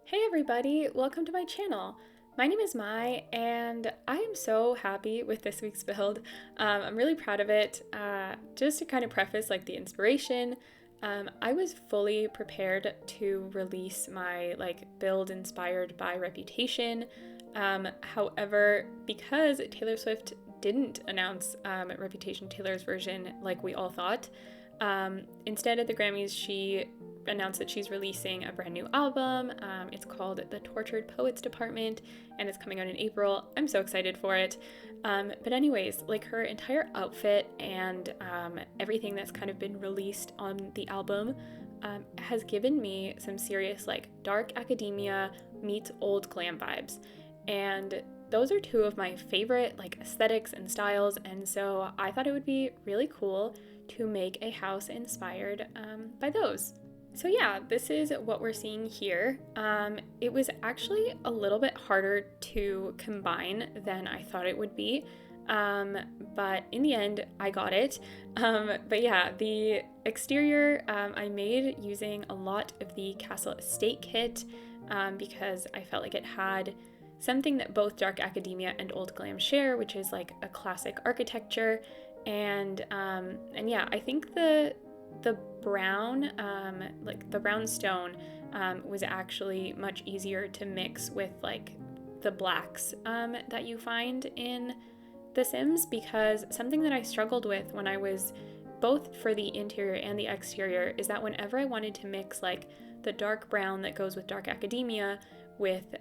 Hey everybody, welcome to my channel. My name is Mai and I am so happy with this week's build. I'm really proud of it. Just to kind of preface the inspiration, I was fully prepared to release my build inspired by Reputation. However, because Taylor Swift didn't announce Reputation Taylor's version like we all thought, instead at the Grammys she announced that she's releasing a brand new album. It's called The Tortured Poets Department and it's coming out in April. I'm so excited for it. But anyways, her entire outfit and everything that's kind of been released on the album has given me some serious dark academia meets old glam vibes. And those are two of my favorite aesthetics and styles, and so I thought it would be really cool to make a house inspired by those. So yeah, this is what we're seeing here. It was actually a little bit harder to combine than I thought it would be, but in the end I got it. But yeah, the exterior I made using a lot of the Castle Estate kit because I felt like it had something that both dark academia and old glam share, which is a classic architecture. And yeah, I think the brown, the brown stone was actually much easier to mix with the blacks that you find in The Sims, because something that I struggled with when I was both for the interior and the exterior is that whenever I wanted to mix the dark brown that goes with dark academia with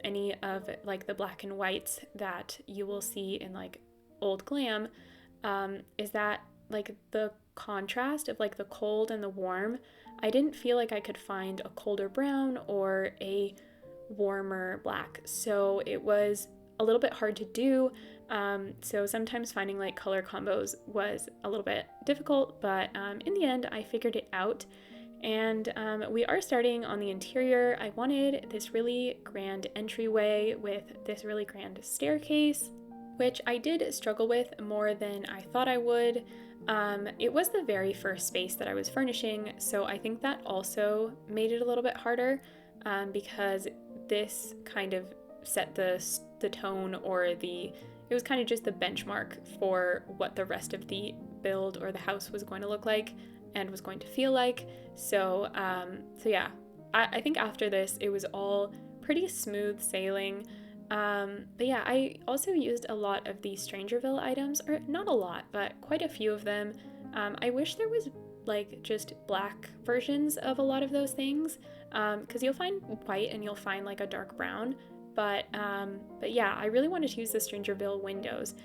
any of the black and whites that you will see in old glam, is that the contrast of the cold and the warm, I didn't feel like I could find a colder brown or a warmer black, so it was a little bit hard to do. So sometimes finding color combos was a little bit difficult, but in the end I figured it out. And we are starting on the interior. I wanted this really grand entryway with this really grand staircase, which I did struggle with more than I thought I would. It was the very first space that I was furnishing, so I think that also made it a little bit harder because this kind of set the tone, or it was kind of just the benchmark for what the rest of the build or the house was going to look like and was going to feel like. So yeah, I think after this it was all pretty smooth sailing. But yeah, I also used a lot of the Strangerville items, or not a lot, but quite a few of them. I wish there was just black versions of a lot of those things, because you'll find white and you'll find a dark brown. But yeah, I really wanted to use the Strangerville windows,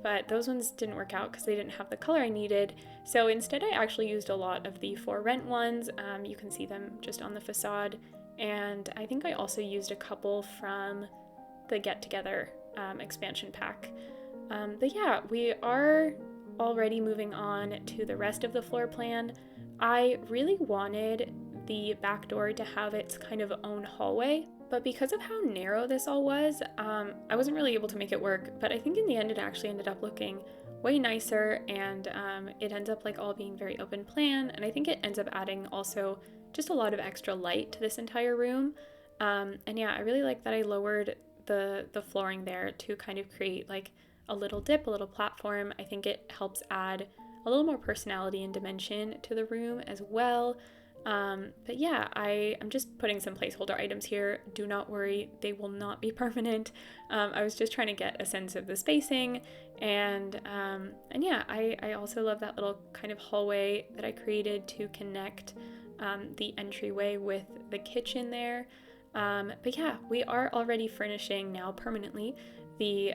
but those ones didn't work out because they didn't have the color I needed. So instead I actually used a lot of the For Rent ones. You can see them just on the facade. And I think I also used a couple from the Get Together expansion pack. But yeah, we are already moving on to the rest of the floor plan. I really wanted the back door to have its kind of own hallway, but because of how narrow this all was, I wasn't really able to make it work. But I think in the end it actually ended up looking way nicer, and it ends up all being very open plan, and I think it ends up adding also just a lot of extra light to this entire room. And yeah, I really like that I lowered the flooring there to kind of create a little dip, a little platform. I think it helps add a little more personality and dimension to the room as well. But yeah, I'm just putting some placeholder items here. Do not worry, they will not be permanent. I was just trying to get a sense of the spacing, and yeah, I also love that little kind of hallway that I created to connect the entryway with the kitchen there. But yeah, we are already furnishing now permanently the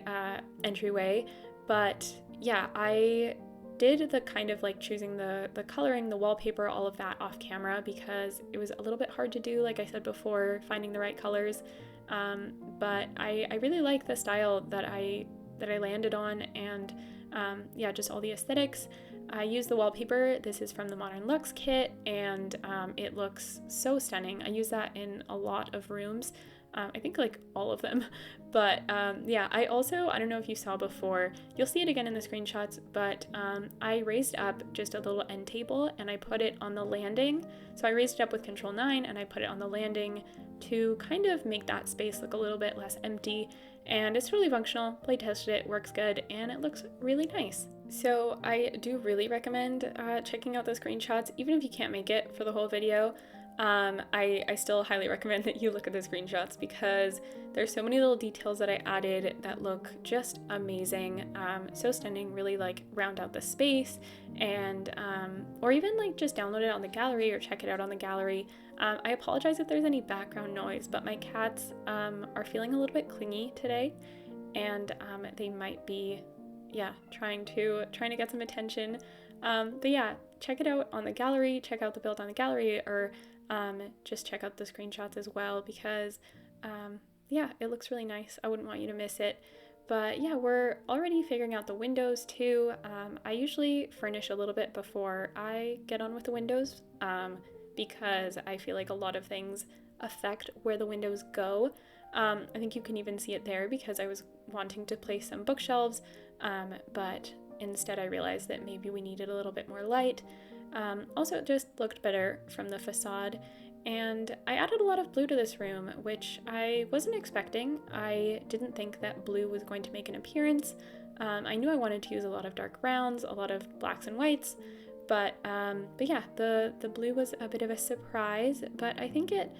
entryway. But yeah, I did the kind of choosing the coloring, the wallpaper, all of that off camera because it was a little bit hard to do, like I said before, finding the right colors. But I really like the style that I landed on, and yeah, just all the aesthetics. I used the wallpaper. This is from the Modern Luxe kit, and it looks so stunning. I use that in a lot of rooms. I think like all of them. But yeah, I don't know if you saw before, you'll see it again in the screenshots, but I raised up just a little end table and I put it on the landing. So I raised it up with Control 9 and I put it on the landing to kind of make that space look a little bit less empty. And it's really functional, play tested it, works good, and it looks really nice. So I do really recommend checking out those screenshots, even if you can't make it for the whole video. I still highly recommend that you look at the screenshots because there's so many little details that I added that look just amazing, so stunning, really like round out the space, and or even like just download it on the gallery or check it out on the gallery. I apologize if there's any background noise, but my cats are feeling a little bit clingy today, and they might be, yeah, trying to get some attention. But yeah, check it out on the gallery, check out the build on the gallery, or just check out the screenshots as well because yeah, it looks really nice. I wouldn't want you to miss it. But yeah, we're already figuring out the windows too. I usually furnish a little bit before I get on with the windows because I feel like a lot of things affect where the windows go. I think you can even see it there because I was wanting to place some bookshelves, but instead I realized that maybe we needed a little bit more light. Also, it just looked better from the facade, and I added a lot of blue to this room, which I wasn't expecting. I didn't think that blue was going to make an appearance. I knew I wanted to use a lot of dark browns, a lot of blacks and whites, but yeah, the blue was a bit of a surprise, but I think it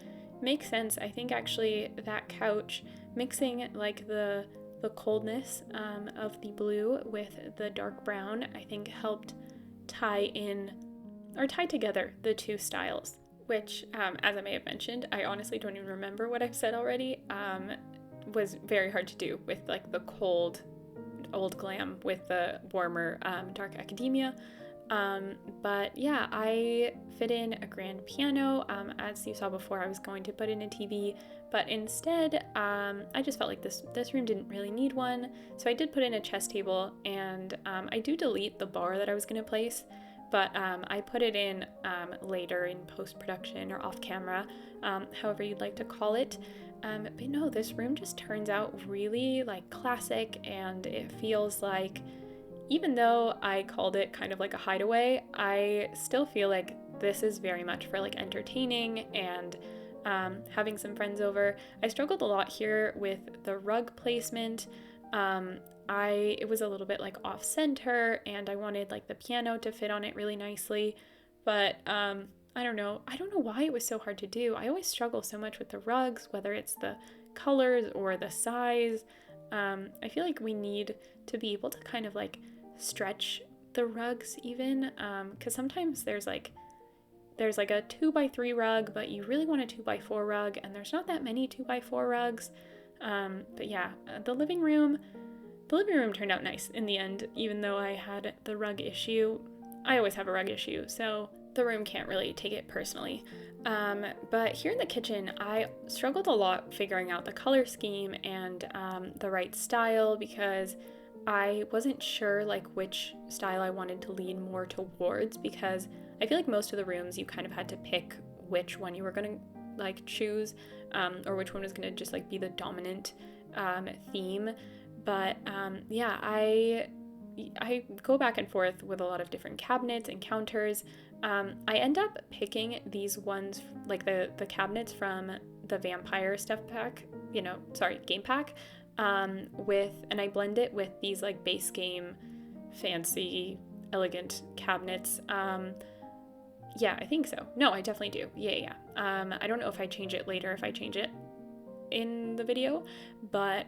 makes sense. I think actually that couch, mixing like the coldness of the blue with the dark brown, I think helped tie together the two styles, which, as I may have mentioned, I honestly don't even remember what I've said already, was very hard to do with like the cold old glam with the warmer dark academia. But yeah, I fit in a grand piano. As you saw before, I was going to put in a TV, but instead, I just felt like this room didn't really need one. So I did put in a chess table, and I do delete the bar that I was going to place, but I put it in later in post-production or off camera, however you'd like to call it. But no, this room just turns out really like classic, and it feels like, even though I called it kind of like a hideaway, I still feel like this is very much for like entertaining and having some friends over. I struggled a lot here with the rug placement. It was a little bit like off center, and I wanted like the piano to fit on it really nicely, but I don't know why it was so hard to do. I always struggle so much with the rugs, whether it's the colors or the size. I feel like we need to be able to kind of like stretch the rugs even, because sometimes there's like a 2x3 rug, but you really want a 2x4 rug, and there's not that many 2x4 rugs. But yeah, the living room turned out nice in the end, even though I had the rug issue. I always have a rug issue, so the room can't really take it personally. But here in the kitchen, I struggled a lot figuring out the color scheme and the right style, because I wasn't sure like which style I wanted to lean more towards, because I feel like most of the rooms you kind of had to pick which one you were going to like choose, or which one was going to just like be the dominant theme. But yeah, I go back and forth with a lot of different cabinets and counters. I end up picking these ones, like the cabinets from the vampire stuff pack, game pack, and I blend it with these like base game fancy elegant cabinets. Yeah, I think so. No, I definitely do. Yeah. I don't know if I change it later, if I change it in the video, but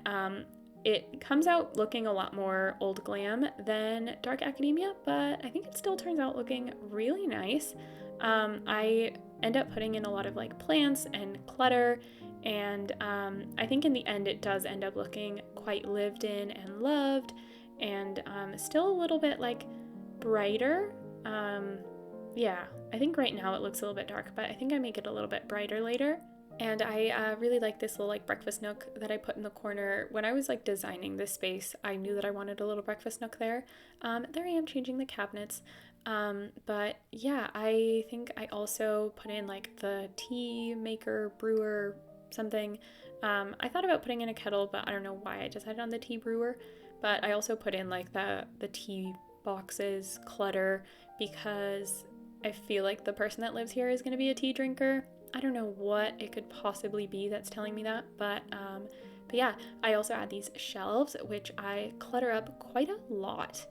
it comes out looking a lot more old glam than dark academia, but I think it still turns out looking really nice. I end up putting in a lot of like plants and clutter, and I think in the end it does end up looking quite lived in and loved, and still a little bit like brighter. Yeah, I think right now it looks a little bit dark, but I think I make it a little bit brighter later. And I really like this little like breakfast nook that I put in the corner. When I was like designing this space, I knew that I wanted a little breakfast nook there. There I am changing the cabinets. But yeah, I think I also put in like the tea maker brewer something. I thought about putting in a kettle, but I don't know why I decided on the tea brewer. But I also put in like the tea boxes clutter because I feel like the person that lives here is going to be a tea drinker. I don't know what it could possibly be that's telling me that, but yeah, I also add these shelves, which I clutter up quite a lot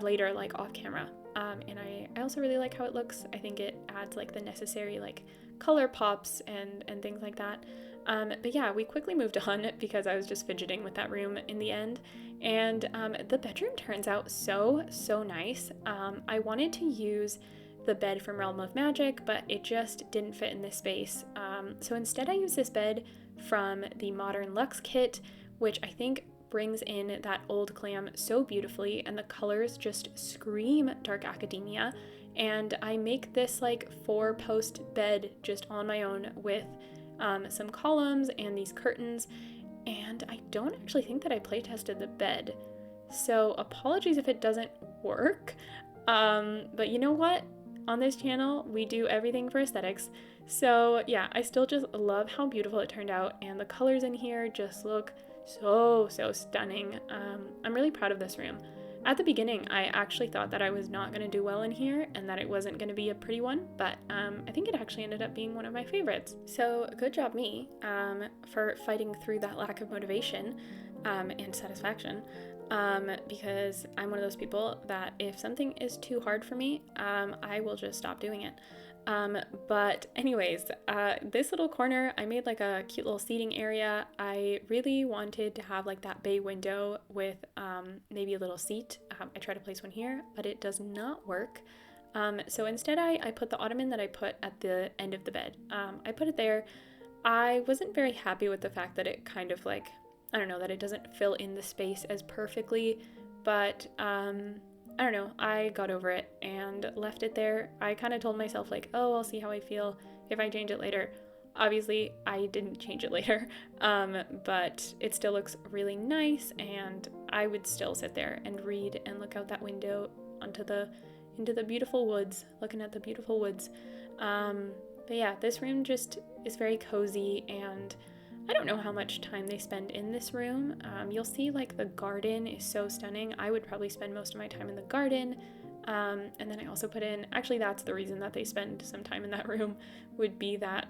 later, like off camera. And I also really like how it looks. I think it adds like the necessary like color pops and things like that. But yeah, we quickly moved on because I was just fidgeting with that room in the end. And the bedroom turns out so nice. I wanted to use the bed from Realm of Magic, but it just didn't fit in this space. So instead I used this bed from the Modern Luxe kit, which I think brings in that old glam so beautifully, and the colors just scream dark academia. And I make this like 4-post bed just on my own with some columns and these curtains, and I don't actually think that I play tested the bed, so apologies if it doesn't work, but you know what? On this channel, we do everything for aesthetics. So yeah, I still just love how beautiful it turned out, and the colors in here just look so stunning. I'm really proud of this room. At the beginning, I actually thought that I was not going to do well in here and that it wasn't going to be a pretty one, but I think it actually ended up being one of my favorites. So good job me for fighting through that lack of motivation and satisfaction. Because I'm one of those people that if something is too hard for me, I will just stop doing it. But anyways, this little corner, I made like a cute little seating area. I really wanted to have like that bay window with maybe a little seat. I tried to place one here, but it does not work. So instead I put the ottoman that I put at the end of the bed. I put it there. I wasn't very happy with the fact that it kind of like, I don't know, that it doesn't fill in the space as perfectly, but I don't know, I got over it and left it there. I kind of told myself like, oh, I'll see how I feel if I change it later. Obviously, I didn't change it later, but it still looks really nice, and I would still sit there and read and look out that window into the beautiful woods, looking at the beautiful woods. But yeah, this room just is very cozy, and I don't know how much time they spend in this room. You'll see like the garden is so stunning. I would probably spend most of my time in the garden. And then I also put in, actually that's the reason that they spend some time in that room, would be that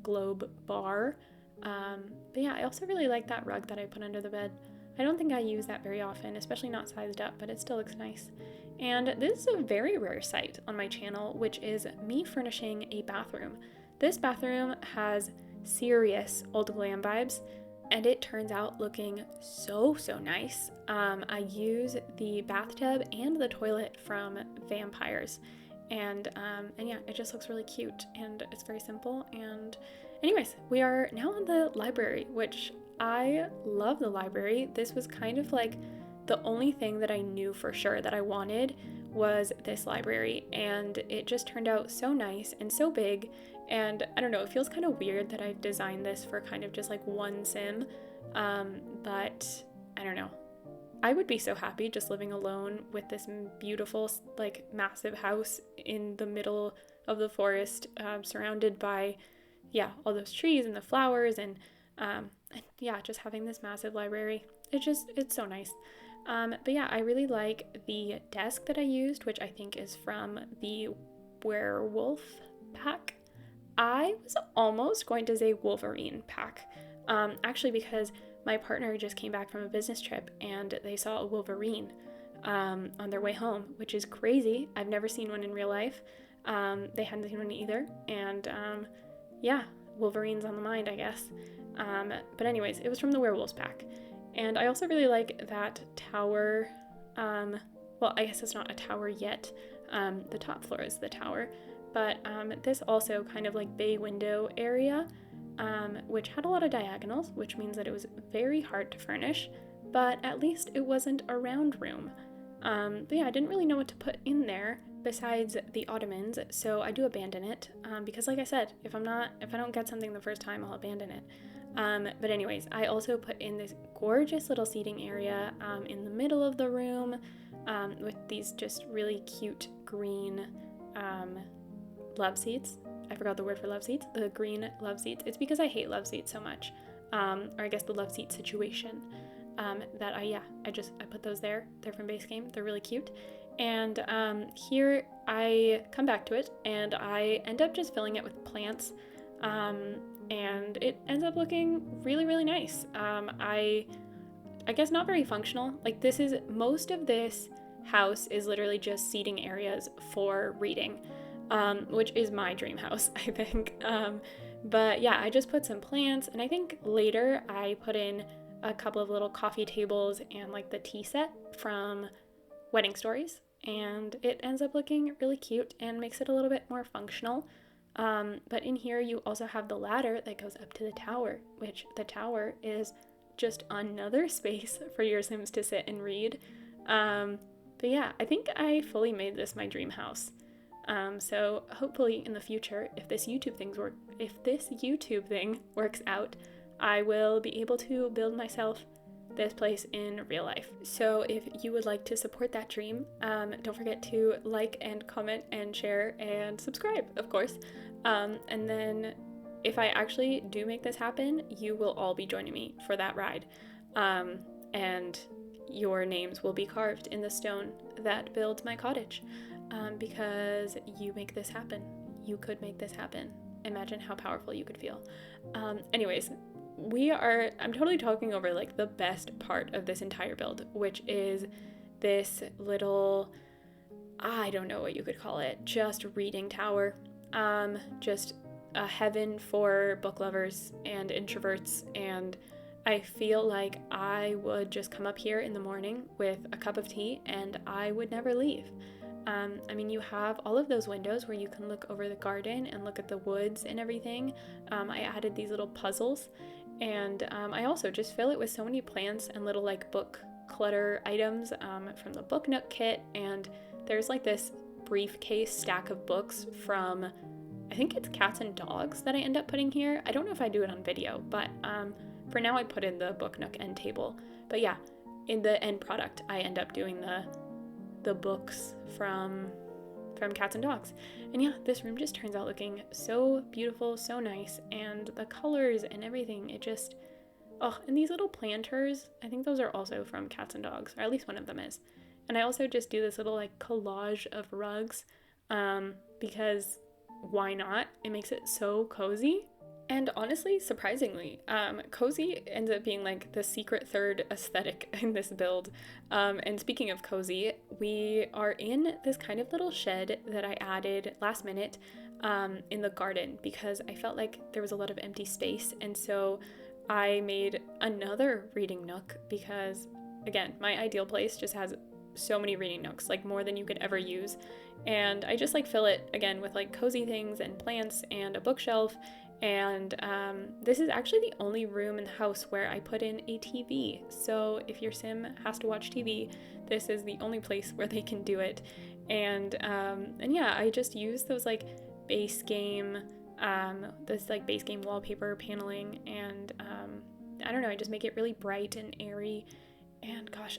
globe bar. But yeah, I also really like that rug that I put under the bed. I don't think I use that very often, especially not sized up, but it still looks nice. And this is a very rare sight on my channel, which is me furnishing a bathroom. This bathroom has serious old glam vibes, and it turns out looking so nice. I use the bathtub and the toilet from Vampires, and yeah, it just looks really cute, and it's very simple. And anyways, we are now on the library, which I love the library. This was kind of like the only thing that I knew for sure that I wanted was this library, and it just turned out so nice and so big. And I don't know, it feels kind of weird that I've designed this for kind of just like one sim, but I don't know. I would be so happy just living alone with this beautiful, like, massive house in the middle of the forest, surrounded by, yeah, all those trees and the flowers, and yeah, just having this massive library. It's so nice. But yeah, I really like the desk that I used, which I think is from the Werewolf pack. I was almost going to say Wolverine pack, actually, because my partner just came back from a business trip and they saw a Wolverine on their way home, which is crazy. I've never seen one in real life. They hadn't seen one either, and yeah, Wolverine's on the mind, I guess. But anyways, it was from the Werewolves pack. And I also really like that tower. Well, I guess it's not a tower yet. The top floor is the tower. But this also kind of like bay window area, which had a lot of diagonals, which means that it was very hard to furnish, but at least it wasn't a round room. But yeah, I didn't really know what to put in there besides the ottomans, so I do abandon it, because like I said, if I don't get something the first time, I'll abandon it. But anyways, I also put in this gorgeous little seating area in the middle of the room, with these just really cute green love seats. I forgot the word for love seats, the green love seats. It's because I hate love seats so much, or I guess the love seat situation, that I put those there. They're from Base Game. They're really cute. And here I come back to it and I end up just filling it with plants, and it ends up looking really, really nice. I guess not very functional. Like, most of this house is literally just seating areas for reading, which is my dream house, I think. But yeah, I just put some plants, and I think later I put in a couple of little coffee tables and like the tea set from Wedding Stories, and it ends up looking really cute and makes it a little bit more functional. But in here you also have the ladder that goes up to the tower, which the tower is just another space for your Sims to sit and read. But yeah, I think I fully made this my dream house. So hopefully in the future, if this YouTube thing works out, I will be able to build myself this place in real life. So if you would like to support that dream, don't forget to like and comment and share and subscribe, of course. And then if I actually do make this happen, you will all be joining me for that ride. And your names will be carved in the stone that builds my cottage, because you make this happen. You could make this happen. Imagine how powerful you could feel. Anyways, I'm totally talking over like the best part of this entire build, which is this little, I don't know what you could call it, just reading tower. Just a heaven for book lovers and introverts, and I feel like I would just come up here in the morning with a cup of tea and I would never leave. I mean, you have all of those windows where you can look over the garden and look at the woods and everything. I added these little puzzles, and I also just fill it with so many plants and little like book clutter items from the Book Nook kit. And there's like this briefcase stack of books from, I think it's Cats and Dogs, that I end up putting here. I don't know if I do it on video, but for now I put in the Book Nook end table. But yeah, in the end product, I end up doing the books from Cats and Dogs. And yeah, this room just turns out looking so beautiful, so nice, and the colors and everything, it just, and these little planters, I think those are also from Cats and Dogs, or at least one of them is. And I also just do this little like collage of rugs, because why not? It makes it so cozy. And honestly, surprisingly, cozy ends up being like the secret third aesthetic in this build. And speaking of cozy, we are in this kind of little shed that I added last minute in the garden because I felt like there was a lot of empty space. And so I made another reading nook because, again, my ideal place just has so many reading nooks, like more than you could ever use. And I just like fill it again with like cozy things and plants and a bookshelf. And this is actually the only room in the house where I put in a TV. So if your sim has to watch TV, this is the only place where they can do it. And yeah, I just use those like base game wallpaper paneling, and I don't know, I just make it really bright and airy. And gosh,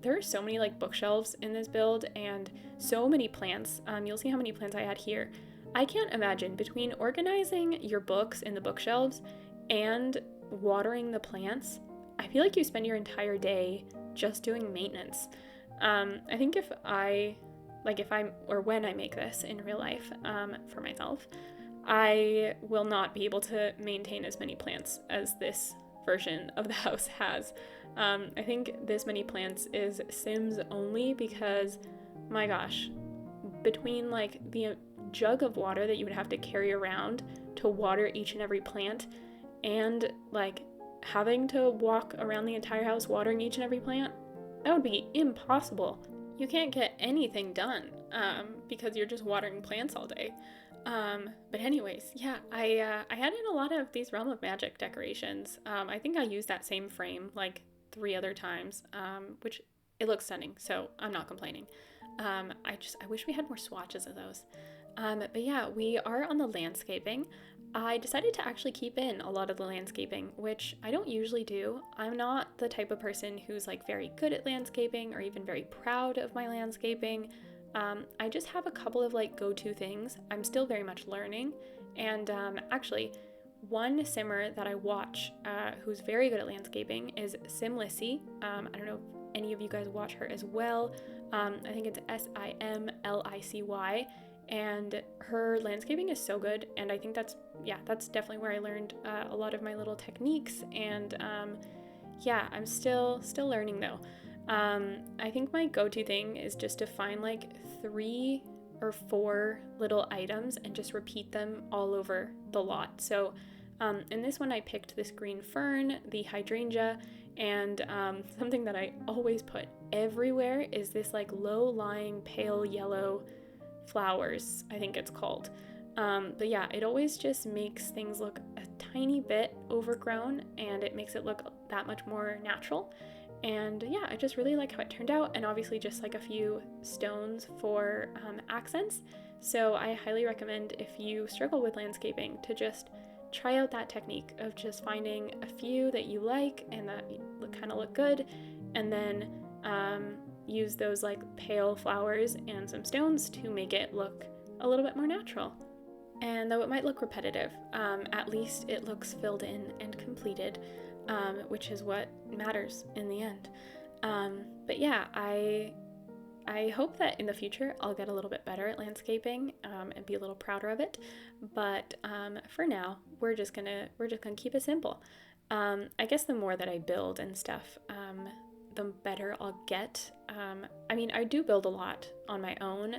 there are so many like bookshelves in this build and so many plants. You'll see how many plants I had here. I can't imagine, between organizing your books in the bookshelves and watering the plants, I feel like you spend your entire day just doing maintenance. I think when I make this in real life for myself, I will not be able to maintain as many plants as this version of the house has. I think this many plants is Sims only because, my gosh, between like the jug of water that you would have to carry around to water each and every plant, and like having to walk around the entire house watering each and every plant, that would be impossible. You can't get anything done because you're just watering plants all day. But anyways, yeah, I added a lot of these Realm of Magic decorations. I think I used that same frame like 3 other times, which it looks stunning, so I'm not complaining. I wish we had more swatches of those. But yeah, we are on the landscaping. I decided to actually keep in a lot of the landscaping, which I don't usually do. I'm not the type of person who's like very good at landscaping or even very proud of my landscaping. I just have a couple of like go-to things. I'm still very much learning, and actually, one simmer that I watch who's very good at landscaping is Simlicy. I don't know if any of you guys watch her as well. I think it's Simlicy, and her landscaping is so good, and I think that's definitely where I learned a lot of my little techniques, and I'm still learning though. I think my go-to thing is just to find like 3 or 4 little items and just repeat them all over the lot. So in this one I picked this green fern, the hydrangea, and something that I always put everywhere is this like low-lying pale yellow flowers, I think it's called. But yeah, it always just makes things look a tiny bit overgrown, and it makes it look that much more natural. And yeah, I just really like how it turned out, and obviously just like a few stones for accents. So I highly recommend, if you struggle with landscaping, to just try out that technique of just finding a few that you like and that kind of look good, and then use those like pale flowers and some stones to make it look a little bit more natural. And though it might look repetitive, at least it looks filled in and completed, which is what matters in the end. But yeah, I hope that in the future I'll get a little bit better at landscaping and be a little prouder of it. But for now, we're just gonna keep it simple. I guess the more that I build and stuff, the better I'll get. I mean, I do build a lot on my own,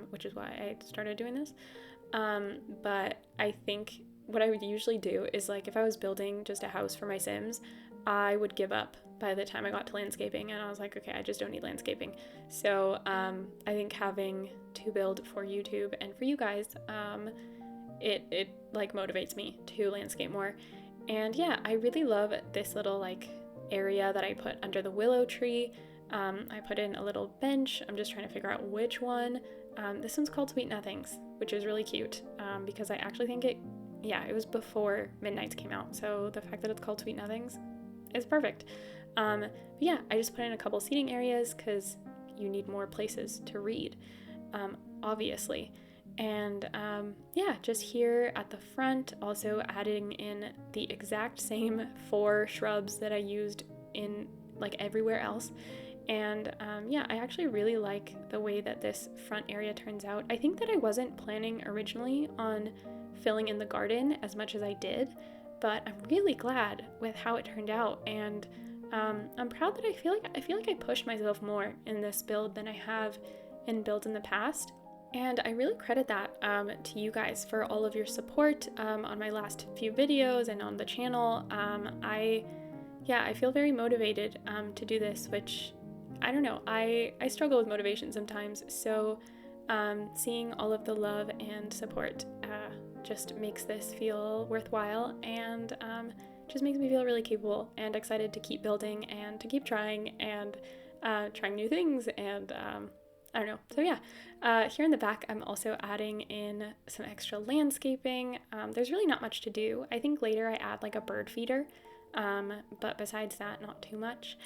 which is why I started doing this. But I think what I would usually do is, like, if I was building just a house for my Sims, I would give up by the time I got to landscaping, and I was like, okay, I just don't need landscaping. So I think having to build for YouTube and for you guys, it like motivates me to landscape more. And yeah, I really love this little like area that I put under the willow tree. I put in a little bench. I'm just trying to figure out which one. This one's called Sweet Nothings, which is really cute because I actually think it was before Midnights came out. So the fact that it's called Sweet Nothings is perfect. But yeah, I just put in a couple seating areas because you need more places to read, obviously. And just here at the front, also adding in the exact same 4 shrubs that I used in like everywhere else. And I actually really like the way that this front area turns out. I think that I wasn't planning originally on filling in the garden as much as I did, but I'm really glad with how it turned out. And I'm proud that I feel like I pushed myself more in this build than I have in builds in the past. And I really credit that to you guys for all of your support on my last few videos and on the channel. I feel very motivated to do this, which I don't know, I struggle with motivation sometimes. So seeing all of the love and support just makes this feel worthwhile, and just makes me feel really capable and excited to keep building and to keep trying and trying new things. And I don't know. So yeah, here in the back, I'm also adding in some extra landscaping. There's really not much to do. I think later I add like a bird feeder, but besides that, not too much.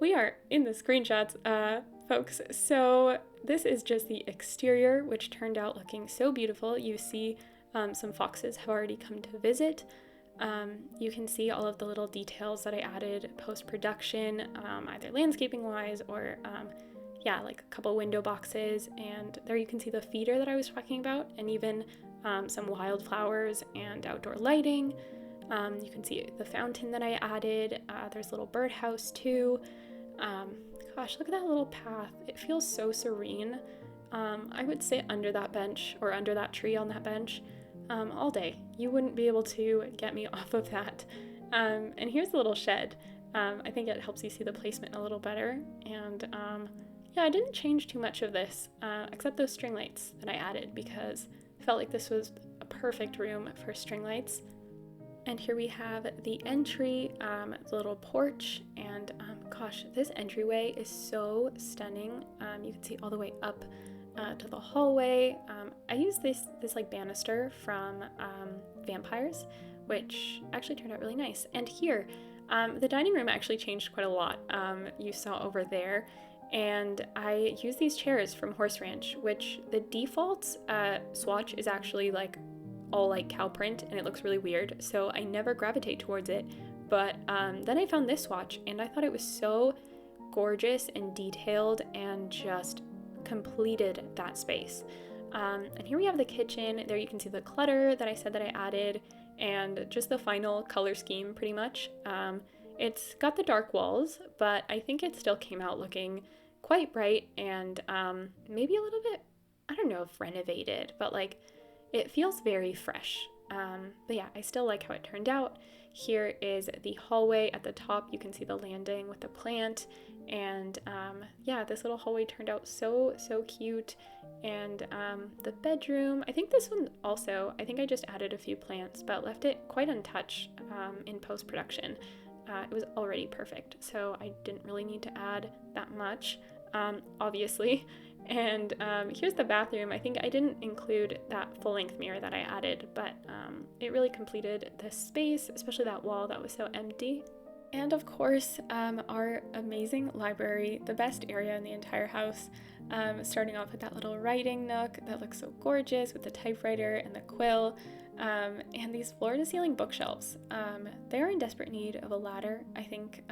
We are in the screenshots, folks. So this is just the exterior, which turned out looking so beautiful. You see some foxes have already come to visit. You can see all of the little details that I added post-production, either landscaping-wise or like a couple window boxes, and there you can see the feeder that I was talking about, and even some wildflowers and outdoor lighting. You can see the fountain that I added. There's a little birdhouse too. Gosh, look at that little path. It feels so serene. I would sit under that bench or under that tree on that bench all day. You wouldn't be able to get me off of that. And here's the little shed. I think it helps you see the placement a little better. And I didn't change too much of this, except those string lights that I added, because I felt like this was a perfect room for string lights. And here we have the entry, the little porch, and gosh, this entryway is so stunning. You can see all the way up to the hallway. I used this like banister from Vampires, which actually turned out really nice. And here, the dining room actually changed quite a lot. You saw over there. and I use these chairs from Horse Ranch, which the default swatch is actually like all like cow print, and it looks really weird, so I never gravitate towards it. But then I found this swatch, and I thought it was so gorgeous and detailed and just completed that space. And here we have the kitchen. There you can see the clutter that I said that I added, and just the final color scheme pretty much. It's got the dark walls, but I think it still came out looking quite bright and maybe a little bit, I don't know if renovated, but like it feels very fresh. But yeah, I still like how it turned out. Here is the hallway at the top. You can see the landing with the plant, and yeah, this little hallway turned out so cute. And the bedroom, I think this one also, I think I just added a few plants but left it quite untouched in post-production. It was already perfect, so I didn't really need to add that much, obviously. And here's the bathroom. I think I didn't include that full-length mirror that I added, but it really completed the space, especially that wall that was so empty. And of course, our amazing library, the best area in the entire house, starting off with that little writing nook that looks so gorgeous with the typewriter and the quill, and these floor-to-ceiling bookshelves. They're in desperate need of a ladder. I think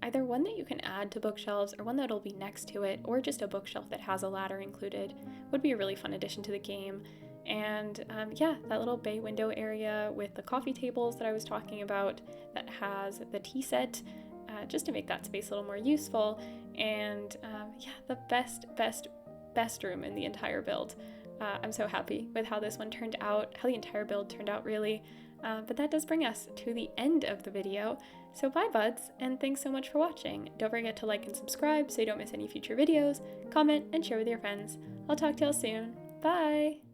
either one that you can add to bookshelves or one that'll be next to it, or just a bookshelf that has a ladder included would be a really fun addition to the game. And yeah, that little bay window area with the coffee tables that I was talking about that has the tea set, just to make that space a little more useful. And yeah, the best room in the entire build. I'm so happy with how this one turned out, how the entire build turned out really. But that does bring us to the end of the video. So bye buds, and thanks so much for watching. Don't forget to like and subscribe so you don't miss any future videos, comment, and share with your friends. I'll talk to y'all soon. Bye!